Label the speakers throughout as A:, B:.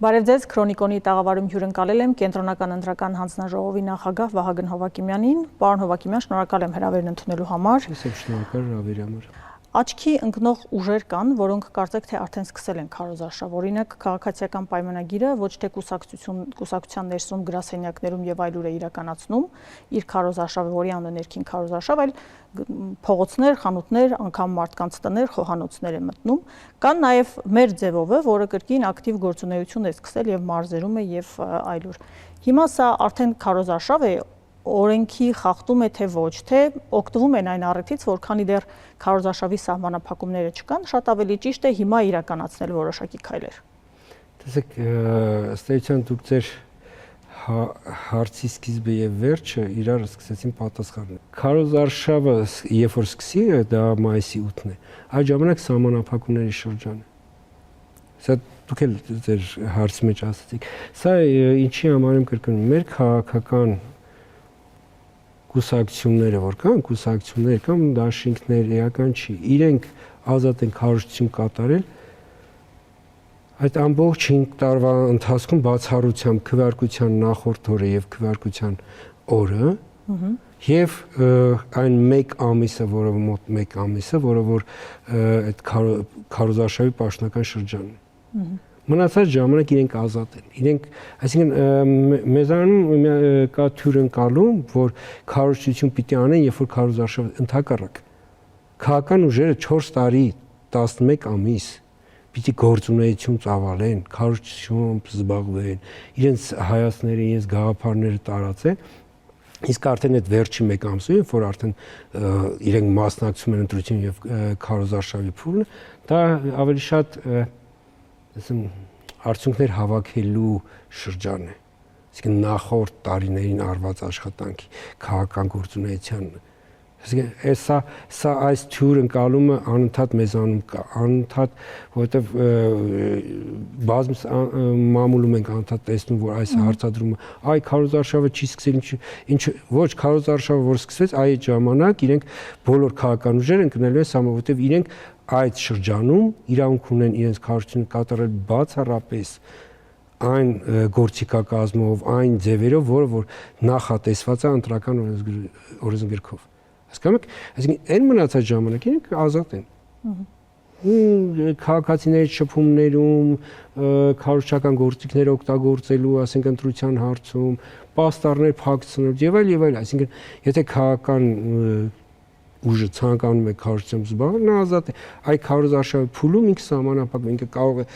A: Բարև ձեզ, Քրոնիկոնի տաղավարում հյուրընկալել եմ Կենտրոնական ընտրական հանձնաժողովի նախագահ Վահագն Հովակիմյանին։ Պարոն Հովակիմյան, շնորհակալ եմ հրավերն ընդունելու համար։
B: Ես շնորհակալ հրավերի համար։
A: Աչքի ընկնող ուժեր կան, որոնք կարծեք թե արդեն սկսել են քարոզարշավ։ Օրինակ, քաղաքացիական պայմանագիրը ոչ թե կուսակցության ներսում գրասենյակներում եւ այլուր է իրականացնում իր քարոզարշավը, որի անունը ներքին քարոզարշավ, այլ փողոցներ, խանութներ, անգամ մարդկանց տներ, խոհանոցներ է մտնում։ Կան նաեւ մեր ձևովը, որը կրկին ակտիվ գործունեություն է սկսել եւ մարզերում է եւ այլուր։ Հիմա սա արդեն քարոզարշավ է, օրենքի խախտում է թե ոչ, թե օգտվում են այն առիթից, որ քանի դեռ քարոզարշավի սահմանափակումները չկան, շատ ավելի ճիշտ է հիմա իրականացնել որոշակի քայլեր։
B: Տեսեք, ըստ էության դուք ձեր հարցի սկիզբը եւ վերջը իրար սկսեցին պատասխանել։ Քարոզարշավը երբ որ սկսի, դա մայիսի 8-ն է, այդ ժամանակ սահմանափակումների շրջան է։ Սա դուք էլ ձեր հարցի մեջ ասացիք։ Սա ինչի համար եմ կրկնում, մեր քաղաքական կուսակցությունները, որ կան, կուսակցություններ կամ դաշինքներ, էական չի, իրենք ազատ են քարոզություն կատարել այդ ամբողջ 5 տարվա ընթացքում բացառությամբ քվեարկության նախորդ օրը եւ քվեարկության օրը եւ այն 1 ամիսը, որը մոտ 1 ամիսը, որը որ այդ քարոզարշավի պաշտոնական շրջանն է։ Մնացած ժամանակ իրենք ազատ են։ Իրենք, այսինքն մեզանում կա թյուր ընկալում, որ քարոզություն պիտի անեն, երբ որ քարոզարշավը ընդհակառակ։ Քաղաքական ուժերը 4 տարի, 11 ամիս պիտի գործունեություն ծավալեն, քարոզությամբ զբաղվեն, իրենց հայացքները, իրենց գաղափարները տարածեն։ Իսկ արդեն այդ վերջի 1 ամսում, որ արդեն իրենք մասնակցում են ընտրություն եւ քարոզարշավի փուլը, դա ավելի շատ արդյունքներ հավաքելու շրջան է։ Այսինքն նախորդ տարիներին արված աշխատանքի քաղաքական գործունեության։ Այսինքն սա այս թյուր ընկալումը անընդհատ մեզանում կա, անընդհատ, որովհետև բազմս մամուլում ենք անընդհատ տեսնում, որ այս հարցադրումը, այ քարոզարշավը չի սկսել, ինչ ոչ քարոզարշավը որ սկսվեց, այդ ժամանակ իրենք բոլոր քաղաքական ուժերը ընկնելու են սահման, որովհետև իրենք այդ շրջանում իրավունք ունեն իրենց քարոզությունը կատարել բացառապես այն գործիքակազմով, այն ձևերով, որը որ նախատեսված է ընտրական օրենսգրքով։ Հասկանում եք, այսինքն այն մնացած ժամանակ իրենք ազատ են։ Քաղաքացիների շփումներում, քարոզչական գործիքներ օգտագործելու, ասենք ընտրության հարցում, պաստառներ փակցնելու եւ այլ, այսինքն եթե քաղաքական ուժը ցանկանում է քարոզությամբ զբաղվել, նա ազատ է։ Այ քարոզարշավի փուլում ինքը սահմանափակվում, ինքը կարող է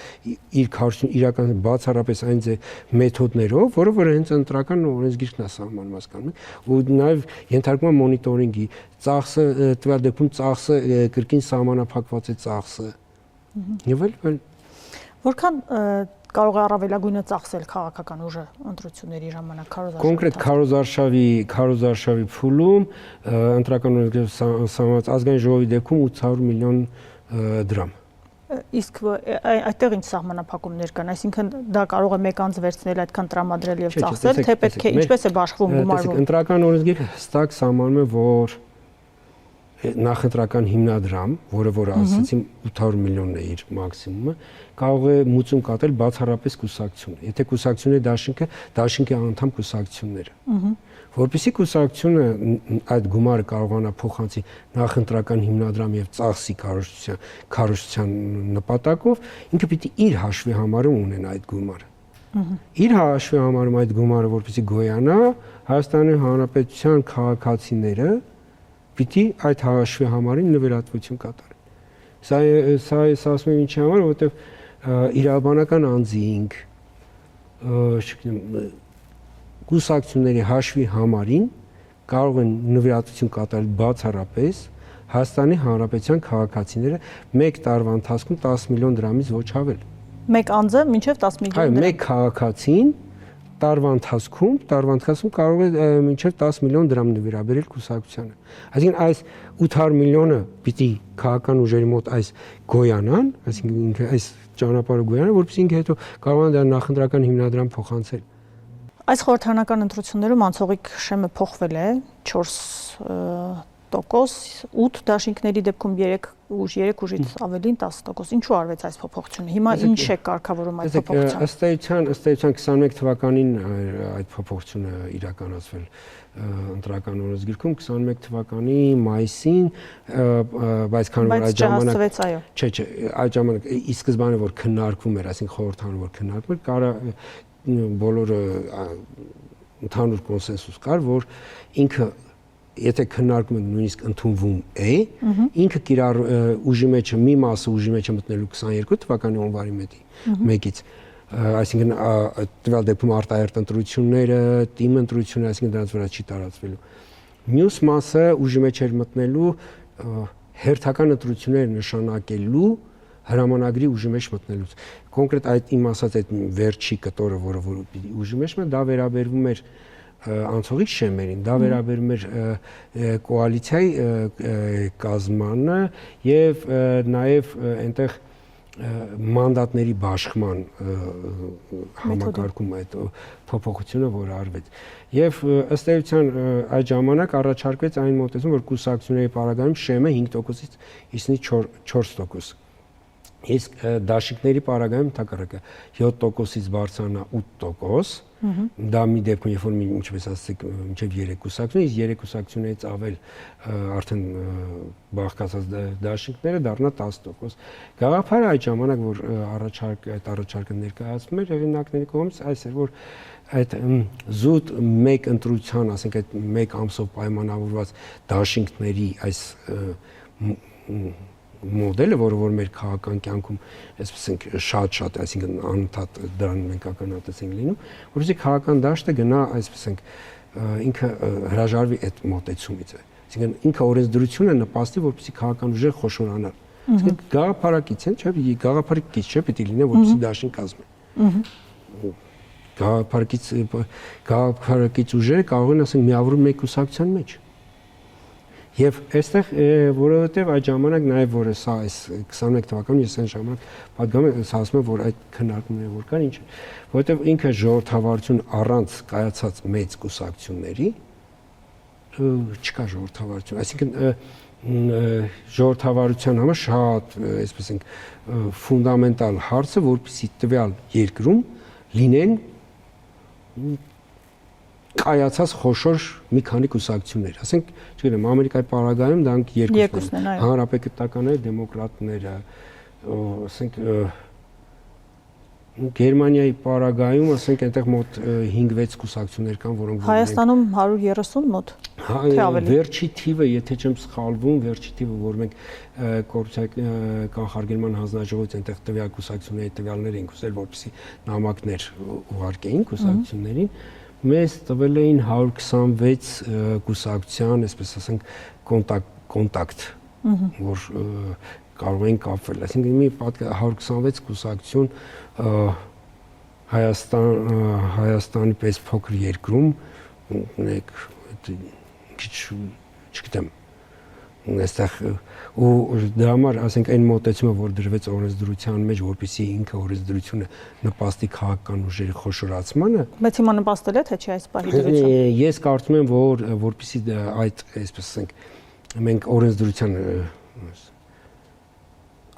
B: իր քարոզությունը իրականացնել բացառապես այն մեթոդներով, որը որ հենց ընտրական օրենսգիրքն է սահմանում, հասկանում եք, ու նաև ենթարկվում է մոնիտորինգի, ծախսը տվյալ դեպքում ծախսը կրկին սահմանափակված է ծախսը։ Եվ այլ
A: որքան կարող է առավելագույնը ծախսել քաղաքական ուժը ընտրությունների ժամանակ քարոզարշավի։
B: Կոնկրետ քարոզարշավի փուլում ընտրական օրենսգրքով սահմանված ազգային ժողովի դեպքում 800 միլիոն դրամ։
A: Իսկ այդտեղ ինչ սահմանափակումներ կան, այսինքն դա կարող է մեկ անձ վերցնել այդքան տրամադրել եւ ծախսել, թե պետք է ինչպես է բաշխվում գումարվում։
B: Ընտրական օրենսգիրքը հստակ սահմանում է, որ նախընտրական հիմնադրամ, որը որ ասացին 800 միլիոնն է իր մաքսիմումը, կարող է մուծում կատարել բացառապես կուսակցությունը։ Եթե կուսակցությունների դաշինքի անդամ կուսակցությունները։ Որպեսզի կուսակցությունը այդ գումարը կարողանա փոխանցի նախընտրական հիմնադրամ եւ ծախսի քարոզության նպատակով, ինքը պիտի իր հաշվի համարում ունենա այդ գումարը։ Իր հաշվի համարում այդ գումարը որպեսզի գոյանա, Հայաստանի Հանրապետության քաղաքացիները պիտի այդ հաշվի համարին նվիրատվություն կատարեն։ Սա ասում եմ ինչի համար, որովհետև իրավաբանական անձինք կուսակցությունների հաշվի համարին կարող են նվիրատվություն կատարել բացառապես Հայաստանի Հանրապետության քաղաքացիները 1 տարվա ընթացքում 10 միլիոն դրամից ոչ ավել։
A: Մեկ անձը մինչև 10 միլիոն դրամ։
B: Այո, մեկ քաղաքացին տարվա ընթացքում կարող է մինչև 10 միլիոն դրամ նվիրաբերել կուսակցությանը։ Այսինքն այս 800 միլիոնը պիտի քաղաքական ուժերի մոտ այս գոյանան, այսինքն ինքը այս ճանապարհը գոյանա, որովհետեւ ինքը հետո կարողանա դա նախընտրական հիմնադրամ փոխանցել։
A: Այս խորհրդարանական ընտրություններում անցողիկ շեմը փոխվել է 4%, 8 դաշինքների դեպքում 3 3 ուժից ավելին 10%։ Ինչու արվեց այս փոփոխությունը։ Հիմա ինչ է կարգավորում այդ փոփոխությունը։
B: Ըստ էության 21 թվականին այդ փոփոխությունը իրականացվել ընտրական օրենսգիրքում 21 թվականի մայիսին, բայց քանի որ այդ ժամանակ չէ, այդ ժամանակ ի սկզբանե որ քննարկվում էր, այսինքն խորհրդանում որ քննարկվում էր, կարա բոլորը ընդհանուր կոնսենսուս կար, որ ինքը եթե քննարկում ենք նույնիսկ ընդունվում է, ինքը կիրառ ուժի մեջը մի մասը ուժի մեջը մտնելու 22 թվականի հունվարի 1-ից, այսինքն տվյալ դեպքում արտահերտ ընտրությունները, թիմ ընտրությունները, այսինքն դրանց վրա չի տարածվելու։ Մյուս մասը ուժի մեջ էր մտնելու հերթական ընտրություններ նշանակելու հրամանագրի ուժի մեջ մտնելուց։ Կոնկրետ այդ իմ ասած այդ վերջի կտորը, որը ուժի մեջ մը, դա վերաբերվում էր անցողիկ շեմերին, դա վերաբերում էր կոալիցիայի կազմանը եւ նաեւ այնտեղ մանդատների բաշխման համակարգում այդ փոփոխությունը, որ արվեց։ Եվ ըստ էության այդ ժամանակ առաջարկվեց այն մոտեցում, որ կուսակցությունների պարագայում շեմը 5%-ից 54%։ Իսկ դաշինքների պարագայում տակառակը 7%-ից բարձրանա 8%, դա մի դեպքում երբ որ ինչպես ասացիք մինչև 3 կուսակցություն, իսկ 3 կուսակցությունից ավել արդեն բաղկացած դաշինքները դառնա 10%։ Գաղափարը այդ ժամանակ որ այդ առաջարկը ներկայացվում էր հեղինակների կողմից, այս էր որ այդ զուտ մեկ ընտրության, ասենք այդ մեկ ամսով պայմանավորված դաշինքների այս մոդելը, որը մեր քաղաքական կյանքում այսպես ենք շատ, այսինքն անընդհատ դրան մենք ականատես ենք լինում, որովհետեւ քաղաքական դաշտը գնա, այսպես ենք ինքը հրաժարվի այդ մոտեցումից է։ Այսինքն ինքը օրենսդրությունը նպաստի, որպեսզի քաղաքական ուժերը խոշորանան։ Այսինքն գաղափարակից են, չէ՞, գաղափարակից չէ, պետք է լինի, որպեսզի դաշին կազմեն։ Գաղափարակից ուժերը կարող են ասենք միավորում մեկ կուսակցության մեջ։ Եվ այստեղ որովհետև այդ ժամանակ նաև որ սա այս 21 թվականին ես այն ժամանակ պատգամը ասում եմ որ այդ քննարկումները որ կան ինչ որովհետև ինքը ժողովրդավարություն առանց կայացած մեծ կուսակցությունների չկա ժողովրդավարություն, այսինքն ժողովրդավարության համար շատ այսպես ենք ֆունդամենտալ հարցը որպեսզի տվյալ երկրում լինեն կայացած խոշոր մի քանի կուսակցություններ, ասենք, չգիտեմ, Ամերիկայի պարագայում դրանք երկուսն են, հանրապետականները, դեմոկրատները, ասենք, Գերմանիայի պարագայում, ասենք, այնտեղ մոտ 5-6 կուսակցություններ կան, որոնք
A: Հայաստանում 130 մոտ, թե ավելի։
B: Վերջի թիվը, եթե չեմ սխալվում, վերջի թիվը, որ մենք կոռուպցիա կանխարգելման հանձնաժողովից այնտեղ տվյալ կուսակցությունների տվյալներ ենք ուզել, որպեսզի նամակներ ուղարկեին կուսակցություններին, մեզ տվել էին 126 կուսակցության, այսպես ասենք, կոնտակտ, որ կարող են կապվել, այսինքն մի 126 կուսակցություն Հայաստանի պես փոքր երկրում, ունեք քիչ, չգիտեմ, այստեղ ու դրա համար ասենք այն մոտեցումը որ դրվեց օրենսդրության մեջ որպեսզի ինքը օրենսդրությունը նպաստի քաղաքական ուժերի խոշորացմանը
A: բայց հիմա նպաստել է թե չի այս պահի դրությունը
B: ես կարծում եմ որ որպեսզի այդ այսպես ասենք մենք օրենսդրության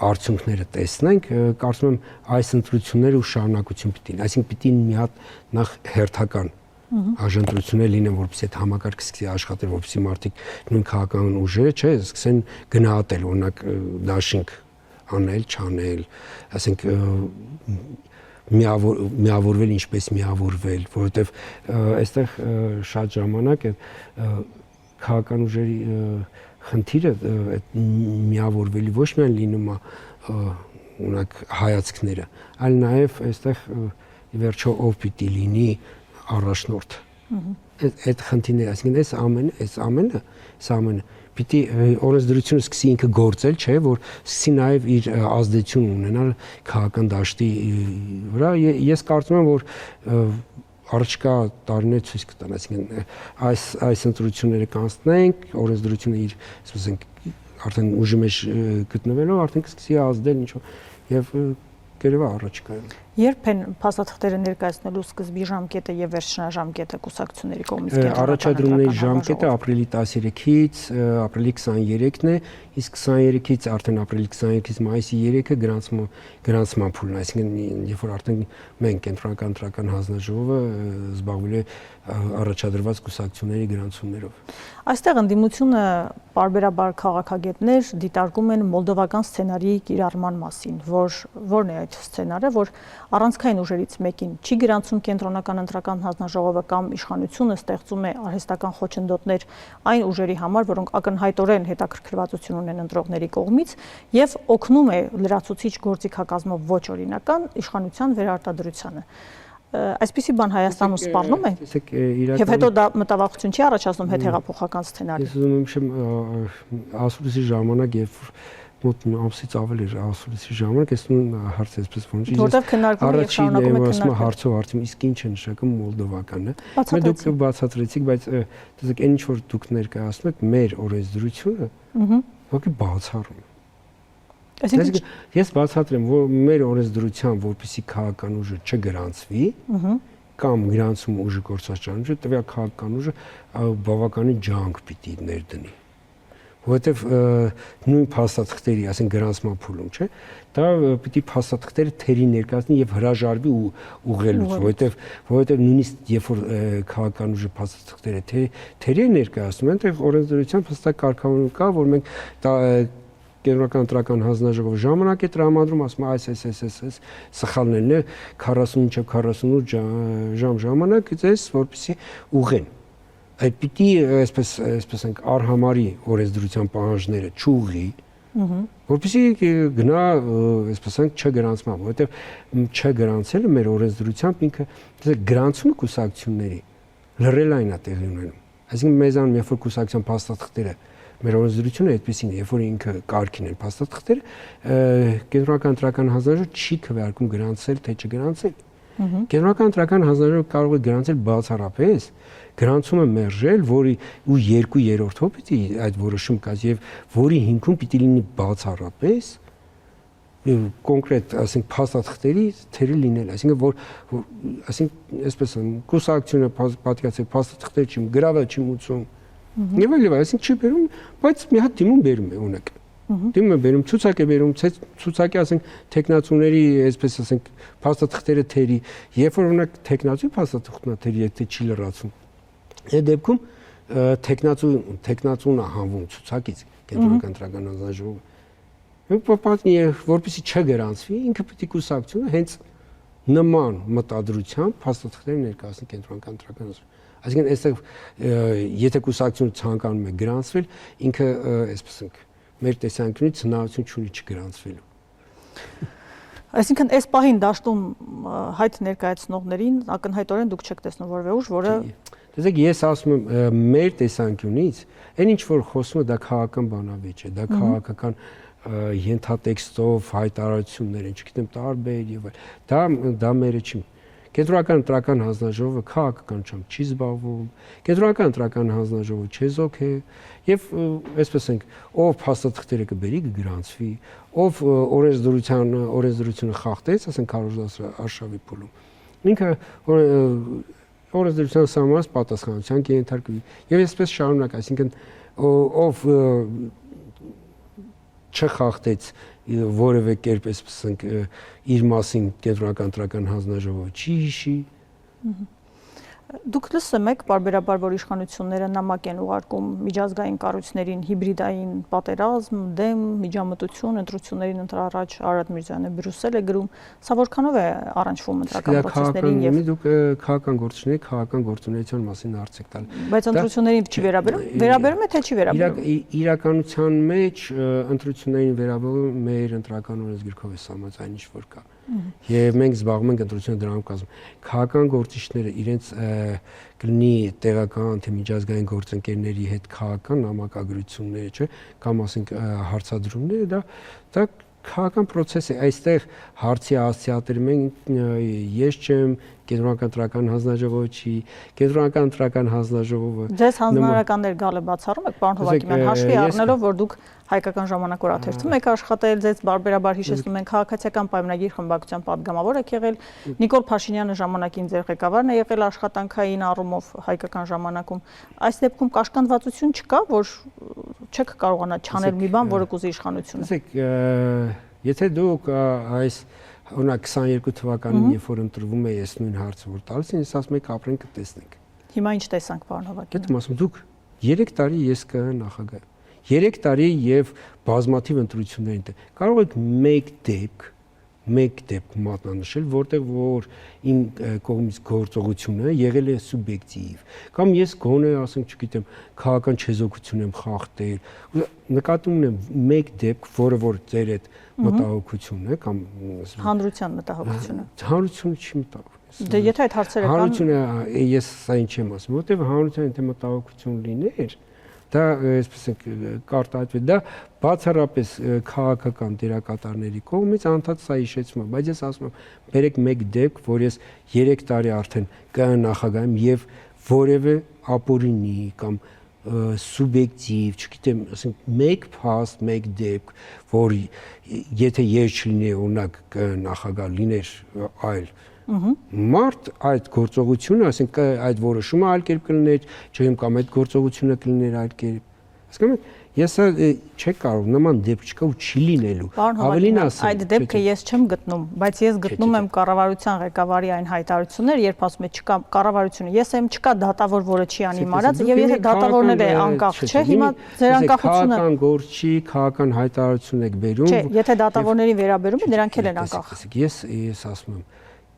B: արդյունքները տեսնենք կարծում եմ այս ընտրությունները ու շարունակություն պիտի լինեն այսինքն պիտի մի հատ նախ հերթական Աժընտրություններ լինեն, որպեսզի այդ համակարգը սկսի աշխատել, որպեսզի մարդիկ նույն քաղաքական ուժերը, չէ, սկսեն գնահատել, օրինակ դաշինք անել, չանել, ասենք միավորվել, ինչպես միավորվել, որովհետև այստեղ շատ ժամանակ է քաղաքական ուժերի խնդիրը այդ միավորվելի ոչ միայն լինում է օրինակ հայացքները, այլ նաև այստեղ ի վերջո ով պիտի լինի առաջնորդ այդ խնդիրները, այսինքն այս ամենը պիտի օրենսդրությունը սկսի ինքը գործել, չէ, որ սկսի նաև իր ազդեցություն ունենալ քաղաքական դաշտի վրա։ Ես կարծում եմ, որ առաջիկա տարիներ ցույց կտան, այսինքն այս ընտրությունները կանցնենք, օրենսդրությունը իր, ասենք ասենք, արդեն ուժի մեջ գտնվելով արդեն կսկսի ազդել ինչ-որ եւ կերևա առաջիկայում։
A: Երբ են փաստաթղթերը ներկայացնելու սկզբի ժամկետը եւ վերջնաժամկետը կուսակցությունների կողմից
B: առաջադրումների ժամկետը ապրիլի 13-ից ապրիլի 23-ն է, իսկ 23-ից արդեն ապրիլի 23-ից մայիսի 3-ը գրանցման փուլն է, այսինքն երբ որ արդեն մենք կենտրոնական ընտրական հանձնաժողովը զբաղվել է առաջադրված կուսակցությունների գրանցումներով։
A: Այստեղ ընդդիմությունը պարբերաբար քաղաքագետներ դիտարկում են մոլդովական սցենարի կիրառման մասին, որն է այդ սցենարը, որ առանցքային ուժերից մեկին չի գրանցում կենտրոնական ընտրական հանձնաժողովը կամ իշխանությունը ստեղծում է արհեստական խոչընդոտներ այն ուժերի համար, որոնք ակնհայտորեն հետաքրքրվածություն ունեն ընտրողների կողմից եւ օգնում է լրացուցիչ գործիքակազմով ոչ օրինական իշխանության վերարտադրությանը։ Այսպիսի բան Հայաստանում սպառնում է։ Եվ հետո դա մտավախություն չի առաջացնում հետհեղափոխական սցենարի։
B: Ես ուզում եմ ասուլիսի ժամանակ եւ մոտ ամսից ավել էր ասուլիսի ժամանակ ես հարց էսպես ոնց
A: որտեղ քննարկում եւ շարունակում եք քննարկել
B: հարցով արդյոք իսկ ինչ է նշանակում մոլդովականը։ Մենք դուք բացատրեցիք, բայց տեսեք այն ինչ որ դուք ներկայացնում եք մեր օրենսդրությունը, ոքի բացառում։ Այսինքն ես բացատրեմ, որ մեր օրենսդրության որպեսի քաղաքական ուժը չգրանցվի, կամ գրանցում ուժը գործաշրջանջը, տվյալ քաղաքական ուժը բավականին ջանք պիտի ներդնի։ Որովհետև նույն փաստաթղթերի, ասենք գրանցման փուլում, չէ՞, դա պիտի փաստաթղթերը թերի ներկայացնի եւ հրաժարվի ուղղելուց, որովհետև նույնիսկ երբ որ քաղաքական ուժը փաստաթղթերը թերի ներկայացնում, այնտեղ օրենսդրության փաստակ կարգավորում կա, որ մենք կենտրոնական ընտրական հանձնաժողովը ժամանակ է տրամադրում, ասում է այս սխալներն է 40-48 ժամ ժամանակ ձեզ որպեսզի ուղղեն։ Այդ պիտի այսպես ենք արհամարի օրենսդրության պահանջները չուղղի, որպեսզի գնա այսպես ենք չգրանցման, որովհետև չգրանցելը մեր օրենսդրությամբ ինքը գրանցումը կուսակցությունների լրել այն է տեղի ունենում։ Այսինքն մեզանում երբ որ կուսակցության փաստաթղթերը մեր օրենսդրությունը այդպեսին է, երբ որ ինքը կարգին են փաստաթղթերը, կենտրոնական ընտրական հանձնաժողովը չի քվեարկում գրանցել թե չգրանցել։ Կենտրոնական ընտրական հանձնաժողովը կարող է գրանցել բացառապես, գրանցումը մերժել, որի ու 2/3 պիտի այդ որոշում կայացի եւ որի հիմքում պիտի լինի բացառապես կոնկրետ, ասենք փաստաթղթերի թերի լինել, այսինքն որ այսինքն այսպես կուսակցությունը պատկացել փաստաթղթեր չի գրավել չի մուծում Եվ այլև, այսինքն չի բերում, բայց մի հատ դիմում բերում է ունեք։ Դիմում է բերում, ցուցակ է բերում, ցուցակի ասենք տեխնացուների, այսպես ասենք, փաստաթղթերը թերի, երբ որ ունեք տեխնացու փաստաթղթը թերի, եթե չի լրացում։ Այդ դեպքում տեխնացուն է հանվում ցուցակից կենտրոնական ընտրական հանձնաժողովը։ Որպեսզի չգրանցվի, ինքը պիտի կուսակցությունը հենց նման մտադրությամբ փաստաթղթեր ներկայացնի կենտրոնական ընտրական հանձնաժողովը։ Այսինքն այստեղ եթե կուսակցությունը ցանկանում է գրանցվել, ինքը այսպես ենք մեր տեսանկյունից հնարավորություն չունի չգրանցվելու։
A: Այսինքն այս պահին դաշտում հայտ ներկայացնողներին ակնհայտորեն դուք չեք տեսնում որևէ ուժ, որը
B: Տեսեք, ես ասում եմ մեր տեսանկյունից, այն ինչ որ խոսում է դա քաղաքական բանավեճ է, դա քաղաքական ենթատեքստով հայտարարություններ են, չգիտեմ, տարբեր եւ այլ։ Դա մերը չի։ Կենտրոնական ընտրական հանձնաժողովը քաղաքականությամբ չի զբաղվում, կենտրոնական ընտրական հանձնաժողովը չեզոք է եւ այսպես ենք, ով փաստաթղթերը կբերի կգրանցվի, ով օրենսդրությունը խախտեց, ասենք քարոզարշավի փուլում։ Ինքը օրենսդրության սահմանած պատասխանատվության կենթարկվի եւ այսպես շարունակ, այսինքն ով չխախտեց որևէ կերպ այսպես ենք իր մասին կենտրոնական ընտրական հանձնաժողովը չի հիշի։
A: Դուք լսում եք պարբերաբար, որ իշխանությունները նամակ են ուղարկում միջազգային կառույցներին հիբրիդային պատերազմ, դեմ, միջամտություն, ընտրություններին ընտրառաջ Արարատ Միրզյանը Բրյուսել է գրում, սա որքանով է առնչվում ընտրական պրոցեսներին եւ
B: դուք քաղաքական գործունեի, քաղաքական գործունեության մասին հարց եք տալ։
A: Բայց ընտրություններին չի վերաբերում է թե չի վերաբերում։
B: Իրականության մեջ ընտրություններին վերաբերում մեր ընտրական օրենսգրքով է սահմանված այն ինչ որ կա։ Եվ մենք զբաղվում ենք ընտրությունը դրանով կազմում։ Քաղաքական գործիչները իրենց կլինի տեղական թե միջազգային գործընկերների հետ քաղաքական նամակագրությունները, չէ, կամ ասենք հարցադրումները, դա քաղաքական process է, այստեղ հարցի ասիատերում են ես չեմ, կենտրոնական ընտրական հանձնաժողովը չի, կենտրոնական ընտրական հանձնաժողովը։
A: Ձեզ հանձնարարականներ գալը բացառում եք, պարոն Հովհակիմյան, հաշվի առնելով, որ դուք հայկական ժամանակ օրաթերթում եք աշխատել, ձեզ բարբերաբար հիշեցնում ենք քաղաքացիական պայմանագիր խմբակցության падգամավոր եք եղել, Նիկոլ Փաշինյանը ժամանակին ձեր ղեկավարն է եղել աշխատանքային առումով հայկական ժամանակում։ Այս դեպքում կաշկանդվածություն չկա, որ չեք կարողանա չանել մի բան, որը կուզի իշխանությունը։
B: Ասեք, եթե դուք այս օրինակ 22 թվականին, երբ որ ընտրվում է ես նույն հարցը որ տալիս են, ես ասում եք ապրենք կտեսնենք։
A: Հիմա ինչ տեսանք, պարոն Հովհակիմյան։
B: Դե ասում դուք 3 տարի ես ԿՀ նախագահ 3 տարի եւ բազմաթիվ ընտրություններին կարող եք մեկ դեպք մատնանշել, որտեղ որ իմ կողմից գործողությունը եղել է սուբյեկտիվ, կամ ես գոնե ասենք, չգիտեմ, քաղաքական չեզոքություն եմ խախտել, նկատում ունեմ մեկ դեպք, որը որ ձեր այդ մտահոգությունն է կամ
A: հանրության մտահոգությունը։
B: Հանրությունը չի մտահոգում։
A: Դե եթե այդ հարցերը կան,
B: հանրությունը ես սա ինչ եմ ասում, որտեղ հանրության եթե մտահոգություն լիներ, դա այսպես կարտահայտվի, դա բացառապես քաղաքական դերակատարների կողմից անդադ սա հիշեցում է, բայց ես ասում եմ, բերեք մեկ դեպք, որ ես 3 տարի արդեն ԿՀ նախագահ եմ եւ որևէ ապօրինի կամ սուբյեկտիվ, չգիտեմ, ասենք մեկ փաստ, մեկ դեպք, որ եթե ես չլինեի օրինակ ԿՀ նախագահ լիներ այլ մարդ այդ գործողությունը, ասենք այդ որոշումը այլ կերպ կլիներ, չեմ կամ այդ գործողությունը կլիներ այլ կերպ։ Հասկանում եք, ես չեք կարող նման դեպք չկա ու չի լինելու։
A: Ավելին ասեմ, այդ դեպքը ես չեմ գտնում, բայց ես գտնում եմ կառավարության ղեկավարի այն հայտարարությունները, երբ ասում է չկա կառավարությունը, ես եմ չկա դատավոր, որը չի անիմարած, եւ եթե դատավորները անկախ չէ, հիմա ձեր անկախությունը
B: քաղաքական գործ չի, քաղաքական հայտարարություն եք բերում։
A: Չէ, եթե դատավորներին վերաբերում է, նրանք էլ են անկախ։
B: Ես ասում եմ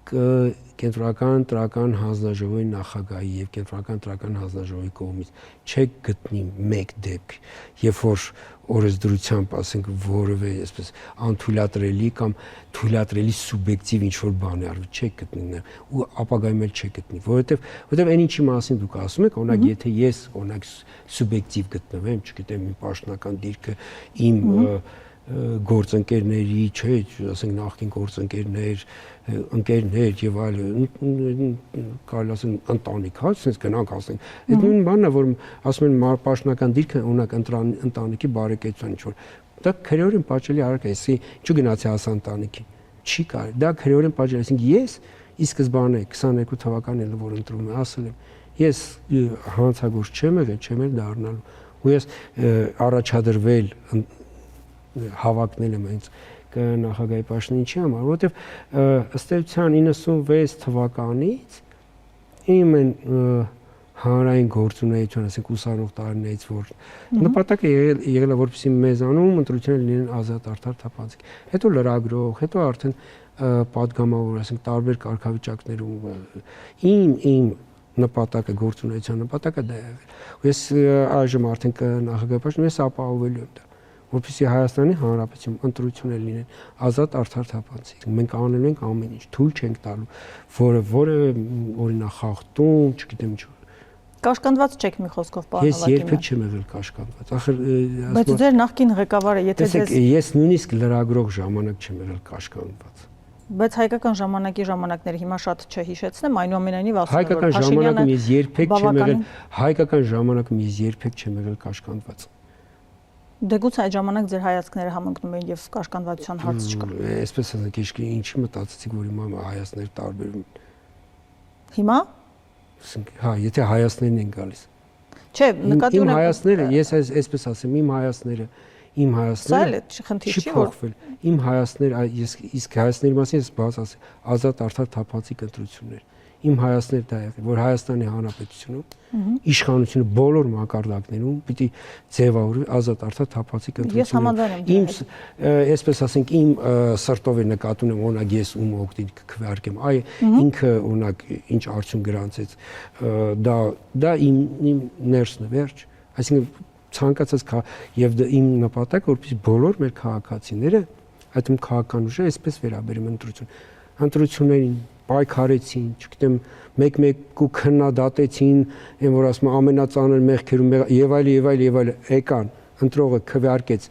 B: կենտրոնական ընտրական հանձնաժողովի նախագահի եւ կենտրոնական ընտրական հանձնաժողովի կողմից չեք գտնի մեկ դեպք, երբ որ օրենսդրությամբ ասենք որևէ այսպես անթույլատրելի կամ թույլատրելի սուբյեկտիվ ինչ որ բան է արվում, չեք գտնի ու ապագայում էլ չեք գտնի, որովհետեւ այն ինչի մասին դուք ասում եք, օրինակ եթե ես օրինակ սուբյեկտիվ գտնվեմ, չգիտեմ, իմ պաշտոնական դիրքը իմ գործընկերների, չէ, ասենք նախկին գործընկերներ, ընկերներ եւ այլն, կարելի ասել ընտանիք, հա, ասենք գնանք ասենք։ Այդ նույն բանն է, որ ասում են պաշտոնական դիրքը ունակ ընտանիքի բարեկեցության ինչ որ։ Դա քրեորեն պատճելի արարք է, էսի ինչու գնացի հասա ընտանիքին։ Չի կարելի։ Դա քրեորեն պատճելի, այսինքն ես ի սկզբանե 22 թվականին որ ընտրում եմ, ասել եմ, ես հանցագործ չեմ եղել, չեմ էլ դառնալու։ Ու ես առաջադրվել հավակնել եմ այնց նախագահի պաշտոնին չի համար, որովհետև ըստ էության 96 թվականից իմ են հանրային գործունեություն, ասենք ուսանող տարիներից, որ նպատակը եղել է որպեսզի մեզանում ընտրությունները լինեն ազատ, արդար, թափանցիկ։ Հետո լրագրող, հետո արդեն падգամավոր, ասենք տարբեր կարգավիճակներում իմ նպատակը գործունեության նպատակը դա է եղել։ Ես այժմ արդեն նախագահի պաշտոնում ես ապահովելու եմ դա, որպեսզի Հայաստանի Հանրապետությունում ընտրություններ լինեն ազատ, արդար, թափանցիկ։ Մենք անելու ենք ամեն ինչ, թույլ չենք տալու, որևէ օրինախախտում, չգիտեմ ինչ։
A: Կաշկանդված չեք մի խոսքով, պարոն
B: Հովհակիմյան։ Ես երբեք չեմ եղել կաշկանդված։ Ախր
A: բայց ձեր նախկին ղեկավարը, եթե ձեզ
B: ես նույնիսկ լրագրող ժամանակ չեմ եղել կաշկանդված։
A: Բայց հայկական ժամանակի ժամանակները հիմա շատ չհիշեցնեմ, այնուամենայնիվ ասում եմ,
B: որ Փաշինյանը հայկական ժամանակում ես երբեք չեմ եղել կաշկանդված։
A: Դե գուցե այդ ժամանակ ձեր հայացքները համընկնում էին եւ կաշկանդվածության հարց չկար։
B: Այսպես ասենք, ինչի մտածեցիք, որ հիմա հայացքները տարբերվում են։
A: Հիմա?
B: Հա, եթե հայացքներն են գալիս։
A: Չէ, նկատի ունեմ։
B: Իմ հայացքները, ես այսպես ասեմ, իմ հայացքները
A: չի փոխվել։
B: Իմ հայացքները, իսկ հայացքների մասին ես բաց ասեմ, ազատ, արդար, թափանցիկ ընտրություններ։ Իմ հայացքները դա եղել, որ Հայաստանի Հանրապետությունում իշխանությունը բոլոր մակարդակներում պիտի ձևավորվի ազատ, արդար, թափանցիկ ընտրություններ։
A: Ես համաձայն եմ։
B: Այսպես ասենք, իմ սրտով է նկատում եմ, օրինակ ես ում օգտին քվեարկեմ, այ ինքը օրինակ ինչ արդյունք գրանցեց, դա իմ ներսն է, վերջ։ Այսինքն ցանկացած եւ իմ նպատակը որպեսզի բոլոր մեր քաղաքացիները, այդ քաղաքական ուժը այսպես վերաբերում ընտրություններին պայքարեցին, չգիտեմ, մեկ-մեկ ու քննադատեցին, այն որ ասում ամենածանր մեղքերում եւ այլ եկան, ընտրողը քվեարկեց,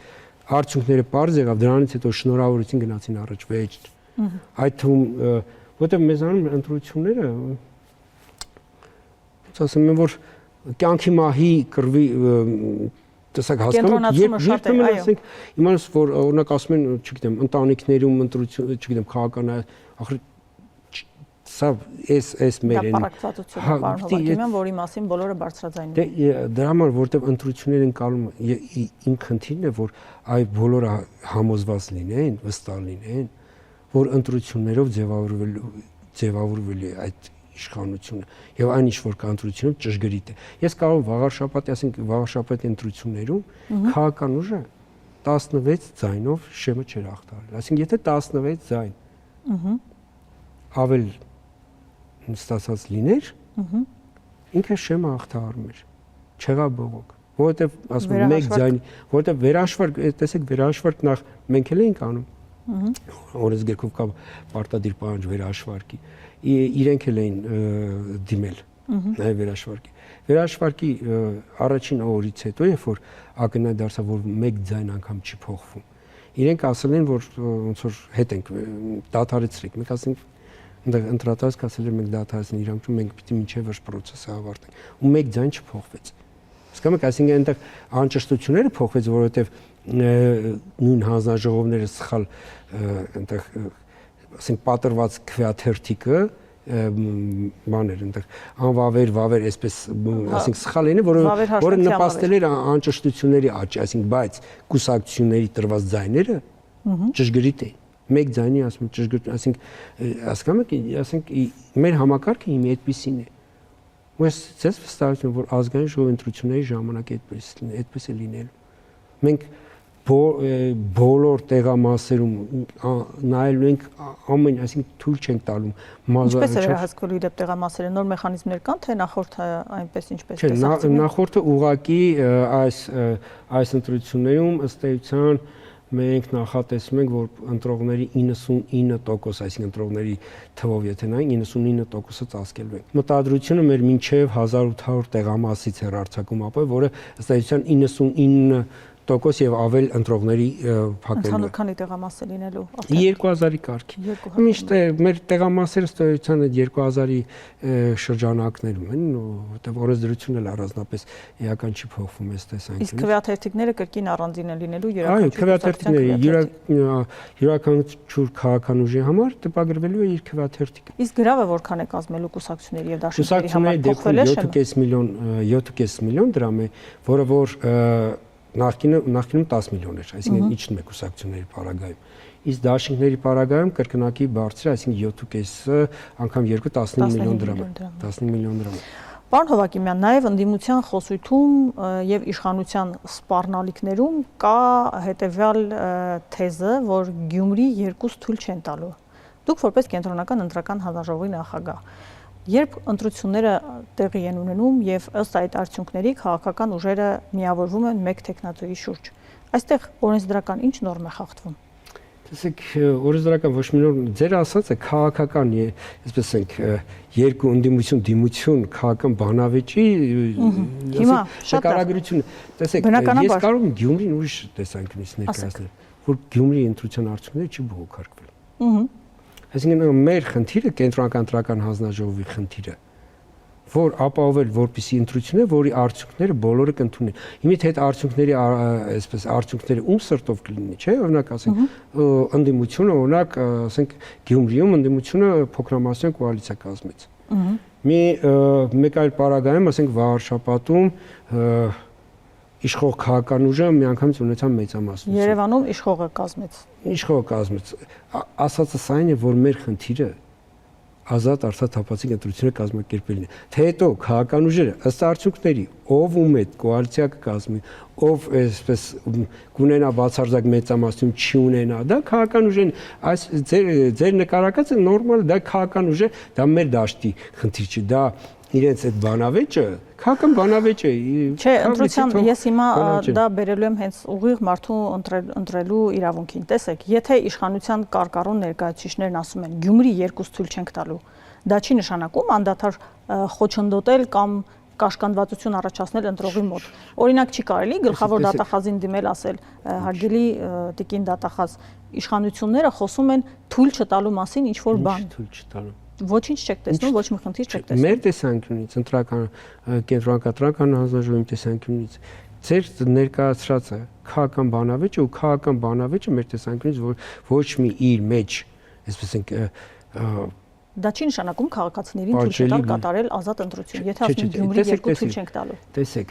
B: արդյունքները պարզ եղավ, դրանից հետո շնորհավորություն գնացին առաջ վեճ։ Այդ թվում որտեղ մեզանում ընտրությունները ասում եմ որ կյանքի մահի կռվի տեսակ հասկանում երբեմն ասենք իմանաս որ օրինակ ասում են չգիտեմ ընտանիքներում ընտրություն չգիտեմ քաղաքական ախր սա էս մեր
A: են պարակցածությունը պարոն Հովակիմյան որի մասին բոլորը բարձրաձայնում
B: են դրա համար որտեղ ընտրություններ են կալում իմ խնդիրն է որ այ բոլորը համոզված լինեն վստահ լինեն որ ընտրություններով ձևավորվելու այդ իշխանությունը եւ այն ինչ որ կա ընտրությունում ճշգրիտ է։ Ես կարող վաղար շաբաթ, ասենք վաղար շաբաթի ընտրություններում քաղաքական ուժը 16 ձայնով շեմը չէր հաղթահարել։ Այսինքն եթե 16 ձայն ավել ստացած լիներ, ինքը շեմը հաղթահարում էր։ Չեղավ բողոք, որովհետեւ ասում եմ մեկ ձայնի, որովհետեւ վերահաշվարկ, տեսեք վերահաշվարկ նախ մենք էլ ենք անում։ Օրենսգրքով կա պարտադիր պահանջ վերահաշվարկի իրենք էլ էին դիմել նաև վերաշվարկի։ Վերաշվարկի առաջին օրից հետո, երբ որ ակնհայտ դարձավ, որ մեկ ձայն անգամ չի փոխվում, իրենք ասել են, որ ոնց որ հետ ենք դադարեցրեք։ Մենք ասենք այնտեղ ընտրատած ասել են մենք դադարեցնենք իրանքում, մենք պիտի մինչև վերջ process-ը ավարտենք։ Ու մեկ ձայն չփոխվեց։ Իսկ մենք այսինքն այնտեղ անճշտությունները փոխվեց, որովհետև նույն հանձնաժողովները սխալ այնտեղ ասենք պատրված քվեաթերթիկը բաներ այնտեղ անվավեր վավեր այսպես ասենք սխալ էին որը նպաստել էր անճշտությունների աճի այսինքն բայց կուսակցությունների տրված ձայները ճշգրիտ էին մեկ ձայնի ասում ճշգրիտ ասենք հասկանում եք ասենք մեր համակարգը իմի այդպեսին է ու ես վստահություն որ ազգային ժողովի ընտրությունների ժամանակ այդպես է լինելու մենք բոլոր տեղամասերում նայելու ենք ամեն, այսինքն թույլ չենք տալու
A: Ինչպես է վերահսկվելու իդեպ տեղամասերը նոր մեխանիզմներ կան թե նախորդը այնպես ինչպես
B: տեսած նախորդը ուղղակի այս ընտրություններում ըստ էության մենք նախատեսում ենք որ ընտրողների 99% այսինքն ընտրողների թվով եթե նայենք 99%-ը ծածկելու ենք մտադրությունը մեր մինչև 1800 տեղամասից էր արձակում ապա որը ըստ էության 99% եւ ավել ընտրողների փակելու։
A: Քանի տեղամաս է լինելու։
B: 2000-ի կարգի։ Միշտ մեր տեղամասերը ստոյության այդ 2000-ի շրջանակներում են, որտեղ օրենսդրությունն էլ առանձնապես էական չի փոխվում այս տեսանկյունից։
A: Իսկ քվեաթերթիկները կրկին առանձին են լինելու
B: Այո, քվեաթերթիկները յուրաքանչյուր քաղաքական ուժի համար տպագրվելու է իր քվեաթերթիկը։
A: Իսկ գրավը որքան է կազմելու կուսակցությունների եւ դաշինքների համար փոխվել է
B: 7.5 միլիոն դրամ է, որը որ նախկինում 10 միլիոն էր, այսինքն իջնում է կուսակցությունների պարագայում։ Իսկ դաշինքների պարագայում կրկնակի բարձր է, այսինքն 7.5-ը անգամ 2 15 միլիոն դրամ է, 15 միլիոն դրամ է։
A: Պարոն Հովակիմյան, նաև ընդդիմության խոսույթում եւ իշխանության սպառնալիքներում կա հետեւյալ թեզը, որ Գյումրի երկուս թույլ չեն տալու։ Դուք որպես կենտրոնական ընտրական հանձնաժողովի նախագահ Երբ ընտրությունները տեղի են ունենում եւ ըստ այդ արդյունքների քաղաքական ուժերը միավորվում են մեկ տեխնատոյի շուրջ, այստեղ օրենսդրական ինչ նորմ է խախտվում։
B: Տեսեք, օրենսդրական ոչ մի նորմ, ձեր ասածը քաղաքական է, այսպես ենք, երկու ընդդիմություն, դիմություն, քաղաքական բանավեճի նկարագրություն։ Տեսեք, ես կարող եմ Գյումրին ուրիշ տեսանկյունից ներկայացնել, որ Գյումրի ընտրության արդյունքները չի բողոքարկվել։ Այսինքն մեր խնդիրը կենտրոնական ընտրական հանձնաժողովի խնդիրը, որ ապահովել որպիսի ընտրություններ, որի արդյունքները բոլորը կընդունեն։ Իմիջ այդ արդյունքների, այսպես արդյունքները ում սրտով կլինի, չէ՞, օրինակ ասենք ընդդիմությունը, օրինակ ասենք Գյումրիում ընդդիմությունը փոքրամասնական կոալիցիա կազմեց։ Մեկ այլ պարագայում, ասենք Վարշապատում իշխող քաղաքական ուժը միանգամից ունեցավ մեծամասնություն։
A: Երևանում իշխողը կազմեց։
B: Իշխողը կազմեց։ Ասածս այն է, որ մեր խնդիրը ազատ արդար թափանցիկ ընտրությունը կազմակերպելն է։ Թե հետո քաղաքական ուժերը ըստ արդյունքների ով ում այդ կոալիցիա կկազմի, ով այսպես կունենա բացարձակ մեծամասնություն չի ունենա, դա քաղաքական ուժեն, այս ձեր նկարակացը նորմալ դա քաղաքական ուժ է, դա մեր դաշտի խնդիր չի, դա իրենց այդ բանավեճը, քաղաքական բանավեճ է։
A: Չէ, ընտրության ես հիմա դա բերելու եմ հենց ուղիղ մարդու ընտրելու իրավունքին։ Տեսեք, եթե իշխանության կարկառուն ներկայացուցիչներն ասում են Գյումրի երկուս թույլ չենք տալու, դա չի նշանակում անդադար խոչընդոտել կամ կաշկանդվածություն առաջացնել ընտրողի մոտ։ Օրինակ չի կարելի գլխավոր դատախազին դիմել ասել հարգելի տիկին դատախազ, իշխանությունները խոսում են թույլ չտալու մասին ինչ որ բան։
B: Թույլ չտալու։
A: Ոչինչ չեք տեսնում, ոչ մի խնդիր չեք տեսնում։
B: Մեր տեսանկյունից, ընտրական կենտրոնակատրական հանձնաժողովի տեսանկյունից ձեր ներկայացրածը քաղաքական բանավեճը ու քաղաքական բանավեճը մեր տեսանկյունից ոչ մի իր մեջ, այսպես ենք
A: դա չի նշանակում քաղաքացիներին թույլ չտալ կատարել ազատ ընտրություն։ Եթե ասում ենք Գյումրի երկու թույլ չենք տալու։
B: Տեսեք,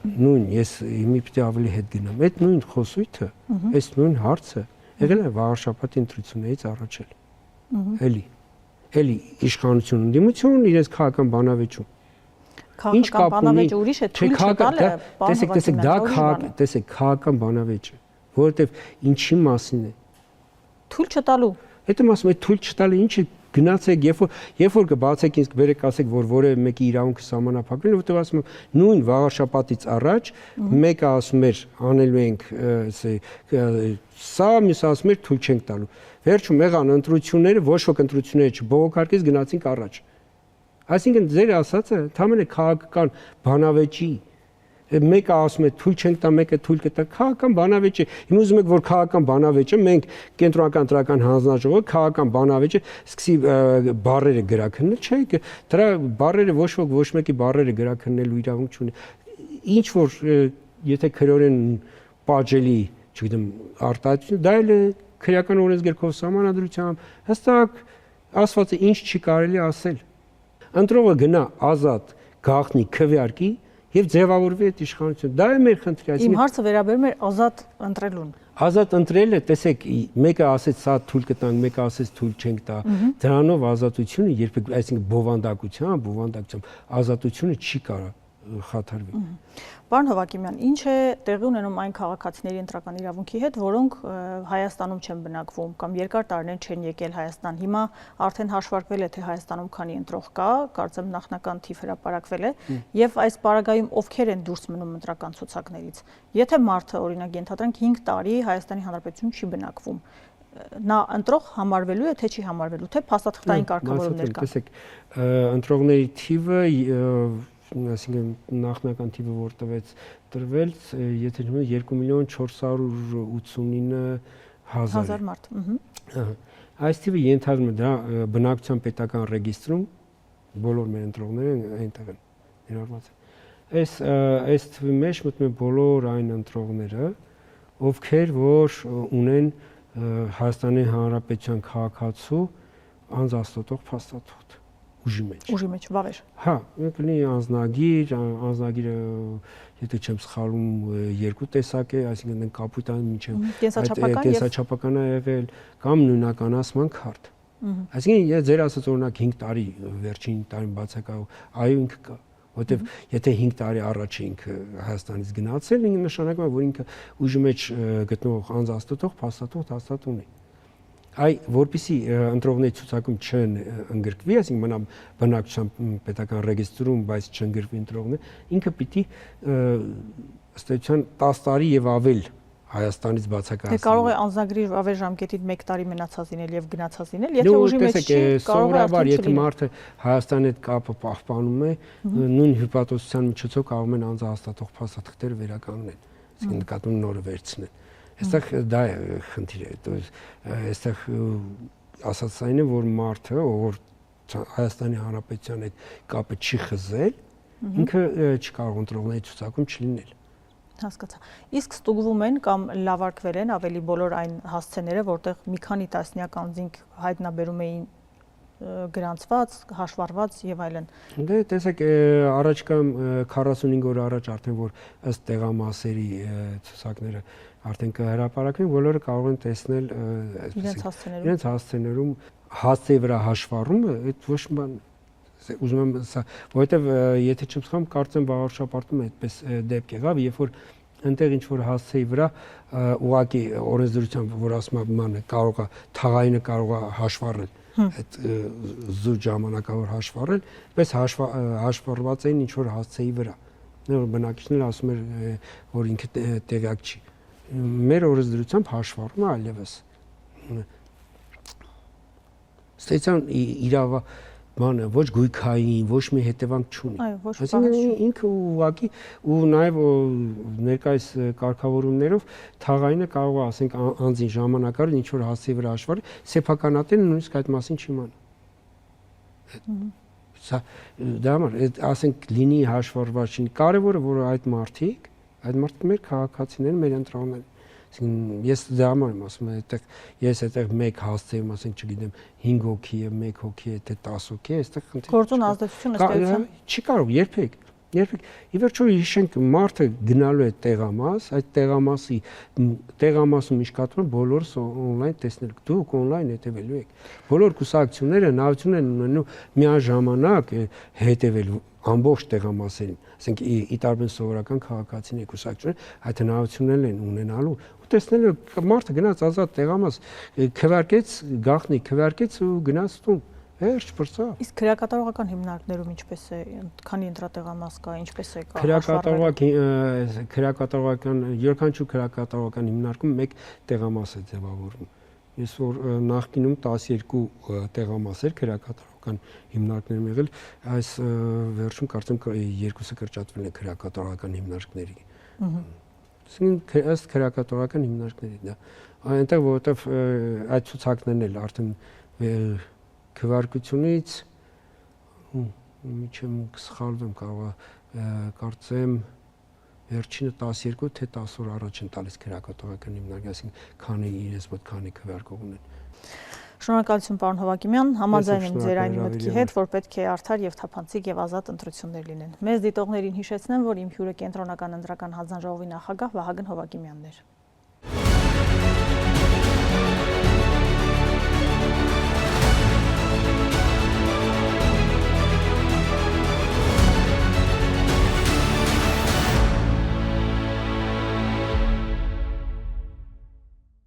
B: նույն ես մի պիտի ավելի հետ գնամ։ Այդ նույն խոսույթը, այս նույն հարցը եղել է վաղաշաբաթի ընտրություններից առաջ էլ։ Էլի իշխանություն ընդդիմություն իրենց քաղաքական բանավեճում։
A: Քաղաքական բանավեճը ուրիշ է, թույլ չտալը
B: տեսեք, դա քաղաքական բանավեճ է, որովհետև ինչի մասին է։
A: Թույլ չտալու։
B: Այդ եմ ասում, այդ թույլ չտալը ինչ է, գնացեք, երբ որ կբացեք ինձ կբերեք ասեք, որ որևէ մեկի իրավունքը սահմանափակվել է, որտեղ ասում եմ, նույն վաղաշաբաթից առաջ մեկը ասում էր անելու ենք սա, մյուսը ասում էր թույլ չենք տալու։ Վերջում եղան ընտրությունները, ոչ ոք ընտրությունները չբողոքարկեց, գնացինք առաջ։ Այսինքն ձեր ասածը ընդհանրապես քաղաքական բանավեճի մեկը ասում է թույլ չենք տա, մեկը թույլ կտա, քաղաքական բանավեճ է։ Հիմա ուզում եք որ քաղաքական բանավեճը մենք կենտրոնական ընտրական հանձնաժողովը քաղաքական բանավեճը սկսի բառերը գրաքննել, չէ՞, դրա բառերը ոչ մեկի բառերը գրաքննելու իրավունք չունի։ Ինչ որ եթե քրեորեն պատժելի, չգիտեմ, արտահայտություն, դա էլ է քրեական օրենսգրքով սահմանադրությամբ հստակ ասված է ինչ չի կարելի ասել։ Ընտրողը գնա ազատ գաղտնի քվեարկի եւ ձևավորվի այդ իշխանությունը։ Դա է մեր խնդիրը։
A: Իմ հարցը վերաբերում է ազատ ընտրելուն։
B: Ազատ ընտրելը, տեսեք, մեկը ասեց սա թույլ կտանք, մեկը ասեց թույլ չենք տա։ Դրանով ազատությունը երբեք, այսինքն բովանդակությամբ ազատությունը չի կարող խաթարվի։
A: Պարոն Հովակիմյան, ինչ է տեղի ունենում այն քաղաքացիների ընտրական իրավունքի հետ, որոնք Հայաստանում չեն բնակվում կամ երկար տարիներ չեն եկել Հայաստան։ Հիմա արդեն հաշվարկվել է, թե Հայաստանում քանի ընտրող կա, կարծեմ նախնական թիվ հրապարակվել է, եւ այս պարագայում ովքեր են դուրս մնում ընտրական ցուցակներից։ Եթե մարդը, օրինակ, ենթադրենք 5 տարի Հայաստանի Հանրապետությունում չի բնակվում, նա ընտրող համարվելու է, թե չի համարվելու, թե փաստաթղթային կարգավորումներ կան։
B: Տեսեք, ընտրողների թիվը այսինքն նախնական թիվը որ տրվել, եթե չմոռանամ 2,489,000
A: մարդ։
B: Այս թիվը ենթադրում է դա բնակչության պետական ռեգիստրում բոլոր մեր ընտրողները այնտեղ են ներառված։ Այս թվի մեջ մտնում են բոլոր այն ընտրողները, ովքեր որ ունեն Հայաստանի Հանրապետության քաղաքացու անձաստոտող փաստաթուղթ։ Ուժի մեջ, վավեր։ Հա, կլինի անձնագիրը, եթե չեմ սխալվում, երկու տեսակ է, այսինքն կապիտալ մինչև կենսաչափական է եղել կամ նույնականացման քարտ։ Այսինքն ձեր ասած օրինակ 5 տարի վերջին տարին բացակայող, այո ինքը կա, որովհետև եթե 5 տարի առաջ ինքը Հայաստանից գնացել, ինքը նշանակում է, որ ինքը ուժի մեջ գտնող անձաստոտող փաստաթուղթ հաստատ ունի։ Որպեսզի ընտրողների ցուցակում չընդգրկվի, այսինքն մնա բնակչության պետական ռեգիստրում, բայց չընդգրկվի ընտրողները, ինքը պիտի ըստ էության 10 տարի եւ ավել Հայաստանից բացակայել։
A: Թե կարող է անձնագրի վավեր ժամկետին 1 տարի մնացած լինել եւ գնացած լինել, եթե ուժի մեջ չի, կարող է
B: սովորաբար եթե մարդը Հայաստանի հետ կապը պահպանում է, նույն հյուպատոսության միջոցով կարող են անձահաստատող փաստաթղթերը վերականգնել, այսինքն նկատում նորը վերցնել։ Այստեղ դա է խնդիրը, այստեղ ասած այն է, որ մարդը, որ Հայաստանի Հանրապետության հետ կապը չի խզել, ինքը չկարող ընտրողների ցուցակում չլինել։
A: Հասկացա։ Իսկ ստուգվում են կամ լավարկվել են ավելի բոլոր այն հասցեները, որտեղ մի քանի տասնյակ անձինք հայտնաբերում էին գրանցված, հաշվառված եւ այլն։
B: Դե տեսեք, առաջկա 45 օր առաջ արդեն որ ըստ տեղամասերի ցուցակները արդեն կհրապարակվեն, բոլորը կարող են տեսնել իրենց հասցեներում հասցեի վրա հաշվառումը, այդ ոչ մի բան ուզում եմ սա, որովհետև եթե չեմ սխալվում, կարծեմ վաղաշաբթում այդպես դեպք եղավ, երբ որ այնտեղ ինչ որ հասցեի վրա ուղղակի օրենսդրությամբ, որ ասում եմ, ման կարող է թաղայինը կարող է հաշվառել այդ զուտ ժամանակավոր հաշվառել, պես հաշվառված էին ինչ որ հասցեի վրա։ Որ բնակիչները ասում էր, որ ինքը տեղյակ չի։ Մեր օրենսդրությամբ հաշվառումը այլևս ստեցան բանը, ոչ գույքային, ոչ մի հետևանք չունի։
A: Այո, ոչ
B: Այսինքն ինքը ուղղակի ու նաև ներկայիս կարգավորումներով թաղայինը կարող է, ասենք, անձին ժամանակավոր ինչ որ հասցեի վրա հաշվառի, սեփականատենը նույնիսկ այդ մասին չիմանա։ Սա դա համար, ասենք, լինի հաշվառված չի։ Կարևորը որ այդ մարդիկ մեր քաղաքացիներն, մեր ընտրողներն։ Ես դա համար եմ ասում, այդտեղ ես այդտեղ մեկ հասցեում, ասենք, չգիտեմ, 5 հոգի է, 1 հոգի է, թե 10 հոգի է, այստեղ խնդիր։
A: Գործուն ազդեցություն ըստ էության
B: չի կարող երբեք։ Ի վերջո հիշենք, մարդը գնալու է տեղամաս, այդ տեղամասում իշկատում են բոլորս on-line տեսնել։ Դուք on-line հետևելու եք։ Բոլոր կուսակցությունները հնարավորություն են ունենում միաժամանակ հետևել ամբողջ տեղամասերին, ասենք ի տարբեր սովորական քաղաքացիների կուսակցությունները այդ հնարավորություններն են ունենալու ու տեսնելու մարդը գնաց ազատ տեղամաս, քվարկեց գաղտնի, քվարկեց ու գնաց տուն։ Վերջ բրծավ։
A: Իսկ քրեակատարողական հիմնարկներում ինչպես է, քանի ընտրատեղամաս կա, ինչպես է կա։
B: Քրեակատարողական յուրաքանչյուր քրեակատարողական հիմնարկում մեկ տեղամաս է ձևավորվում։ Ես որ նախկինում 12 տեղամաս էր քրեակատարողական հիմնարկներում եղել, այս վերջում կարծեմ 2-ը կրճատվել է քրեակատարողական հիմնարկների։ Այսինքն ըստ քրեակատարողական հիմնարկների դա։ Այնտեղ որովհետև այդ ցուցակներն էլ արդեն քվարկությունից միջեմ սխալվեմ, կարող է կարծեմ վերջինը 12 թե 10 օր առաջ են տալիս քրեակատարողական հիմնարկը, այսինքն քանի իրենց մոտ քանի քվարկող ունեն։
A: Շնորհակալություն պարոն Հովակիմյան, համաձայն եմ ձեր այն մտքի հետ, որ պետք է արդար եւ թափանցիկ եւ ազատ ընտրություններ լինեն։ Մեզ դիտողներին հիշեցնեմ, որ իմ հյուրը կենտրոնական ընտրական հանձնաժողովի նախագահ Վահագն Հովակիմյանն էր։